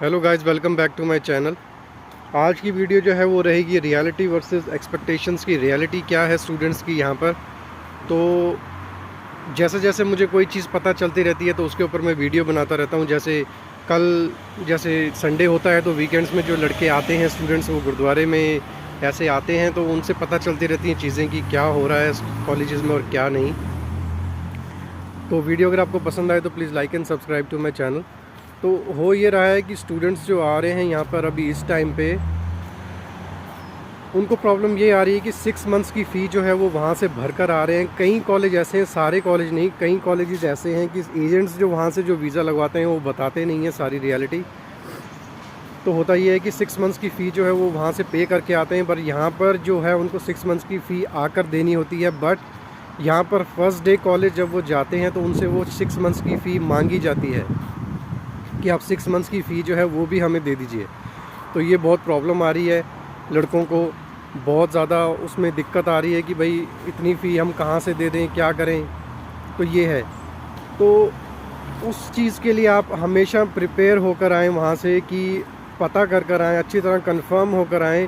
Hello guys, welcome back to my channel. आज की video जो है वो रहेगी रियलिटी वर्सेस एक्सपेक्टेशंस की। रियलिटी क्या है स्टूडेंट्स की यहाँ पर। तो जैसे जैसे मुझे कोई चीज़ पता चलती रहती है तो उसके ऊपर मैं वीडियो बनाता रहता हूँ। जैसे संडे होता है तो वीकेंड्स में जो लड़के आते हैं स्टूडेंट्स, वो गुरुद्वारे में ऐसे आते हैं तो उनसे पता चलती रहती हैं चीज़ें कि क्या हो रहा है कॉलेजेस में और क्या नहीं। तो वीडियो अगर आपको पसंद आए तो please like and subscribe to my channel. तो हो ये रहा है कि स्टूडेंट्स जो आ रहे हैं यहाँ पर अभी इस टाइम पे, उनको प्रॉब्लम ये आ रही है कि 6 मंथ्स की फ़ी जो है वो वहाँ से भर कर आ रहे हैं। कई कॉलेज ऐसे हैं, सारे कॉलेज नहीं, कई कॉलेजेस ऐसे हैं कि एजेंट्स जो वहाँ से जो वीज़ा लगवाते हैं वो बताते नहीं हैं सारी रियलिटी। तो होता ये है कि 6 मंथ्स की फ़ी जो है वो वहाँ से पे करके आते हैं, पर यहाँ पर जो है उनको 6 मंथ्स की फ़ी आकर देनी होती है। बट यहाँ पर फर्स्ट डे कॉलेज जब वो जाते हैं तो उनसे वो 6 मंथ्स की फ़ी मांगी जाती है कि आप 6 मंथ्स की फ़ी जो है वो भी हमें दे दीजिए। तो ये बहुत प्रॉब्लम आ रही है लड़कों को, बहुत ज़्यादा उसमें दिक्कत आ रही है कि भाई इतनी फ़ी हम कहाँ से दे दें, क्या करें। तो ये है, तो उस चीज़ के लिए आप हमेशा प्रिपेयर होकर आएँ वहाँ से, कि पता कर आएँ, अच्छी तरह कंफर्म होकर आएँ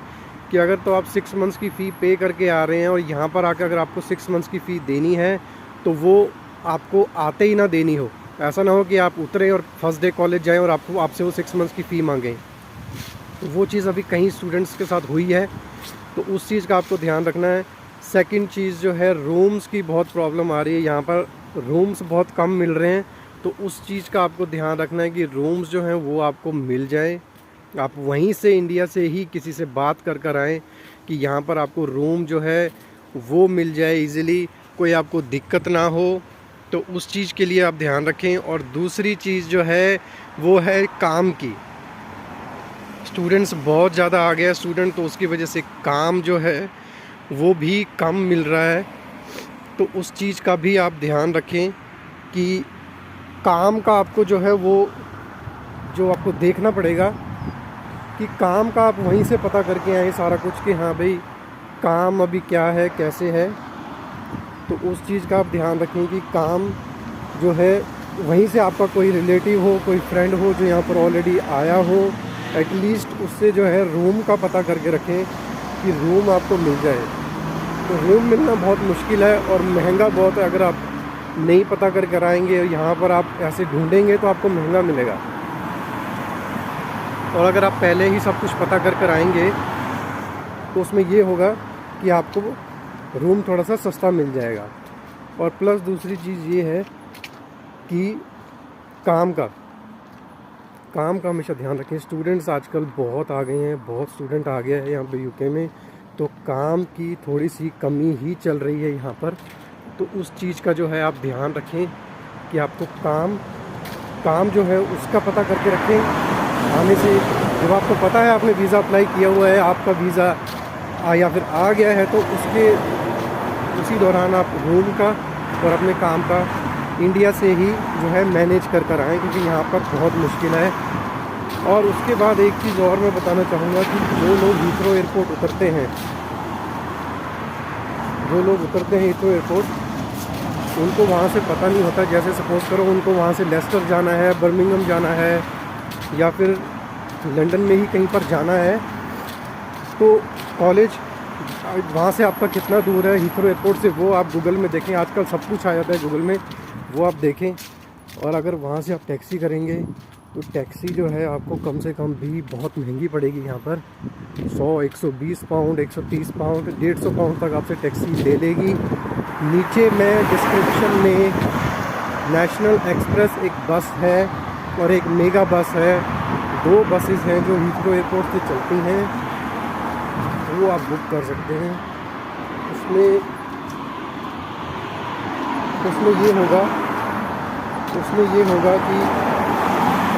कि अगर तो आप 6 मंथ्स की फ़ी पे करके आ रहे हैं और यहाँ पर आकर अगर आपको 6 मंथ्स की फ़ी देनी है तो वो आपको आते ही ना देनी हो। ऐसा ना हो कि आप उतरे और फर्स्ट डे कॉलेज जाएं और आपसे वो 6 मंथ्स की फ़ी मांगें। तो वो चीज़ अभी कई स्टूडेंट्स के साथ हुई है, तो उस चीज़ का आपको ध्यान रखना है। सेकंड चीज़ जो है, रूम्स की बहुत प्रॉब्लम आ रही है यहाँ पर, रूम्स बहुत कम मिल रहे हैं। तो उस चीज़ का आपको ध्यान रखना है कि रूम्स जो हैं वो आपको मिल जाए। आप वहीं से इंडिया से ही किसी से बात कर आएँ कि यहाँ पर आपको रूम जो है वो मिल जाए ईज़िली, कोई आपको दिक्कत ना हो। तो उस चीज़ के लिए आप ध्यान रखें। और दूसरी चीज़ जो है वो है काम की। स्टूडेंट्स बहुत ज़्यादा आ गया स्टूडेंट, तो उसकी वजह से काम जो है वो भी कम मिल रहा है। तो उस चीज़ का भी आप ध्यान रखें कि काम का आपको जो है वो जो आपको देखना पड़ेगा कि काम का आप वहीं से पता करके आएँ सारा कुछ, कि हाँ भाई काम अभी क्या है, कैसे है। तो उस चीज़ का आप ध्यान रखें कि काम जो है वहीं से आपका कोई रिलेटिव हो, कोई फ्रेंड हो जो यहाँ पर ऑलरेडी आया हो, एटलीस्ट उससे जो है रूम का पता करके रखें कि रूम आपको मिल जाए। तो रूम मिलना बहुत मुश्किल है और महंगा बहुत है। अगर आप नहीं पता करके आएंगे और यहाँ पर आप ऐसे ढूंढेंगे तो आपको महंगा मिलेगा। और अगर आप पहले ही सब कुछ पता कर आएंगे तो उसमें ये होगा कि आपको रूम थोड़ा सा सस्ता मिल जाएगा। और प्लस दूसरी चीज़ ये है कि काम का हमेशा ध्यान रखें। स्टूडेंट्स आजकल बहुत आ गए हैं, बहुत स्टूडेंट आ गया है यहाँ पे यूके में, तो काम की थोड़ी सी कमी ही चल रही है यहाँ पर। तो उस चीज़ का जो है आप ध्यान रखें कि आपको काम जो है उसका पता करके रखें आने से। जब आपको पता है आपने वीज़ा अप्लाई किया हुआ है, आपका वीज़ा या फिर आ गया है, तो उसी दौरान आप रूम का और अपने काम का इंडिया से ही जो है मैनेज कर आएँ, क्योंकि यहाँ पर बहुत मुश्किल है। और उसके बाद एक चीज़ और मैं बताना चाहूँगा कि जो लोग हीथ्रो एयरपोर्ट उतरते हैं हीथ्रो एयरपोर्ट, उनको वहाँ से पता नहीं होता। जैसे सपोज़ करो उनको वहाँ से लेस्टर जाना है, बर्मिंघम जाना है या फिर लंदन में ही कहीं पर जाना है, तो कॉलेज वहाँ से आपका कितना दूर है हीथ्रो एयरपोर्ट से, वो आप गूगल में देखें। आजकल सब कुछ आ जाता है गूगल में, वो आप देखें। और अगर वहाँ से आप टैक्सी करेंगे तो टैक्सी जो है आपको कम से कम भी बहुत महंगी पड़ेगी। यहाँ पर 100-120 पाउंड, 130 पाउंड, 150 पाउंड तक आपसे टैक्सी ले लेगी। नीचे मैं डिस्क्रिप्शन में नेशनल एक्सप्रेस एक बस है और एक मेगा बस है, 2 बसेस हैं जो हीथ्रो एयरपोर्ट से चलती हैं, वो आप बुक कर सकते हैं। उसमें ये होगा कि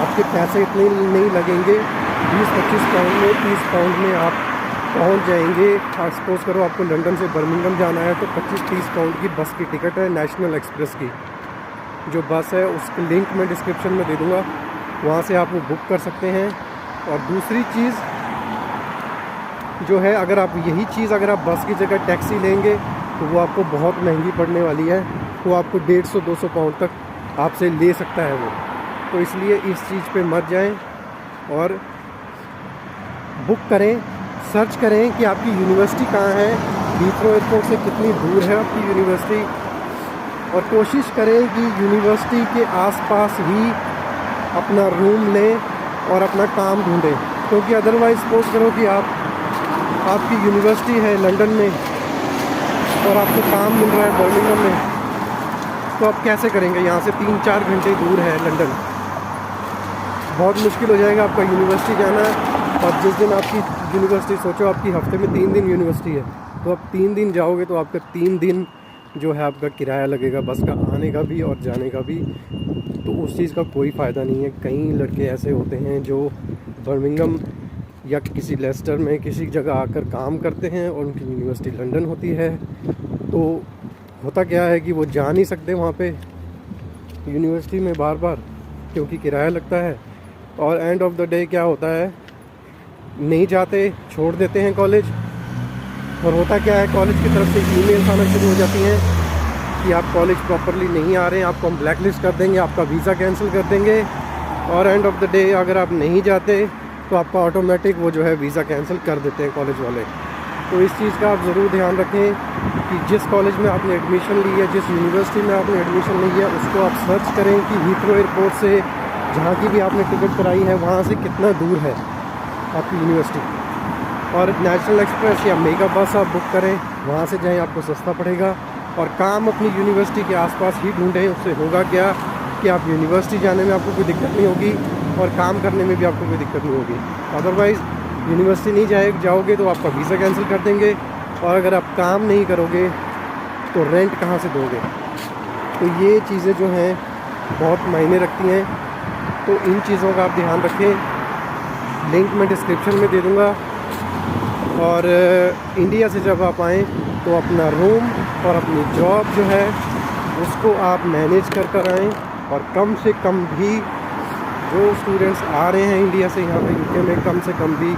आपके पैसे इतने नहीं लगेंगे। 20-25 पाउंड में, 30 पाउंड में आप पहुंच जाएंगे। सपोज़ करो आपको लंदन से बर्मिंघम जाना है तो 25-30 पाउंड की बस की टिकट है, नेशनल एक्सप्रेस की जो बस है, उसकी लिंक मैं डिस्क्रिप्शन में दे दूँगा, वहाँ से आप वो बुक कर सकते हैं। और दूसरी चीज़ जो है, अगर आप बस की जगह टैक्सी लेंगे तो वो आपको बहुत महंगी पड़ने वाली है। वो आपको 150-200 पाउंड तक आपसे ले सकता है वो। तो इसलिए इस चीज़ पे मत जाएं और बुक करें, सर्च करें कि आपकी यूनिवर्सिटी कहाँ है, हीथ्रो एयरपोर्ट से कितनी दूर है आपकी यूनिवर्सिटी, और कोशिश करें कि यूनिवर्सिटी के आसपास ही अपना रूम लें और अपना काम ढूंढें। क्योंकि अदरवाइज़ सपोज करो कि आपकी यूनिवर्सिटी है लंदन में और आपको काम मिल रहा है बर्मिंघम में, तो आप कैसे करेंगे? यहाँ से 3-4 घंटे दूर है लंदन, बहुत मुश्किल हो जाएगा आपका यूनिवर्सिटी जाना। और जिस दिन आपकी यूनिवर्सिटी, सोचो आपकी हफ्ते में 3 दिन यूनिवर्सिटी है, तो आप 3 दिन जाओगे तो आपका 3 दिन जो है आपका किराया लगेगा बस का, आने का भी और जाने का भी। तो उस चीज़ का कोई फ़ायदा नहीं है। कई लड़के ऐसे होते हैं जो बर्मिंघम या किसी लेस्टर में किसी जगह आकर काम करते हैं और उनकी यूनिवर्सिटी लंदन होती है, तो होता क्या है कि वो जा नहीं सकते वहाँ पे यूनिवर्सिटी में बार बार, क्योंकि किराया लगता है। और एंड ऑफ द डे क्या होता है, नहीं जाते, छोड़ देते हैं कॉलेज। और होता क्या है, कॉलेज की तरफ से ईमेल्स आना शुरू हो जाती हैं कि आप कॉलेज प्रॉपरली नहीं आ रहे हैं, आपको हम ब्लैक लिस्ट कर देंगे, आपका वीज़ा कैंसिल कर देंगे। और एंड ऑफ द डे अगर आप नहीं जाते तो आपका ऑटोमेटिक वो जो है वीज़ा कैंसिल कर देते हैं कॉलेज वाले। तो इस चीज़ का आप ज़रूर ध्यान रखें कि जिस कॉलेज में आपने एडमिशन ली है, जिस यूनिवर्सिटी में आपने एडमिशन ली है, उसको आप सर्च करें कि हीथ्रो एयरपोर्ट से जहाँ की भी आपने टिकट कराई है वहाँ से कितना दूर है आपकी यूनिवर्सिटी। और नेशनल एक्सप्रेस या मेगा बस आप बुक करें, वहाँ से जाएँ, आपको सस्ता पड़ेगा। और काम अपनी यूनिवर्सिटी के आसपास ही ढूंढें। उससे होगा क्या कि आप यूनिवर्सिटी जाने में आपको कोई दिक्कत नहीं होगी और काम करने में भी आपको कोई दिक्कत नहीं होगी। अदरवाइज़ यूनिवर्सिटी नहीं जाओगे तो आपका वीज़ा कैंसिल कर देंगे, और अगर आप काम नहीं करोगे तो रेंट कहाँ से दोगे? तो ये चीज़ें जो हैं बहुत मायने रखती हैं। तो इन चीज़ों का आप ध्यान रखें। लिंक मैं डिस्क्रिप्शन में दे दूँगा। और इंडिया से जब आप आएँ तो अपना रूम और अपनी जॉब जो है उसको आप मैनेज कर आएँ। और कम से कम भी जो स्टूडेंट्स आ रहे हैं इंडिया से यहाँ पे यूके में, कम से कम भी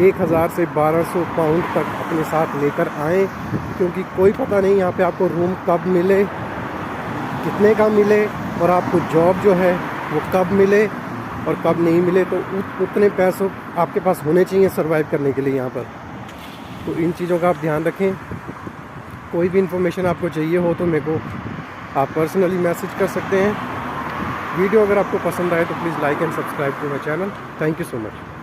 1000 से 1200 पाउंड तक अपने साथ लेकर आएँ। क्योंकि कोई पता नहीं यहाँ पे आपको रूम कब मिले, कितने का मिले, और आपको जॉब जो है वो कब मिले और कब नहीं मिले। तो उतने पैसों आपके पास होने चाहिए सर्वाइव करने के लिए यहाँ पर। तो इन चीज़ों का आप ध्यान रखें। कोई भी इन्फॉर्मेशन आपको चाहिए हो तो मेरे को आप पर्सनली मैसेज कर सकते हैं। वीडियो अगर आपको पसंद आए तो please like and subscribe to my channel. Thank you so much.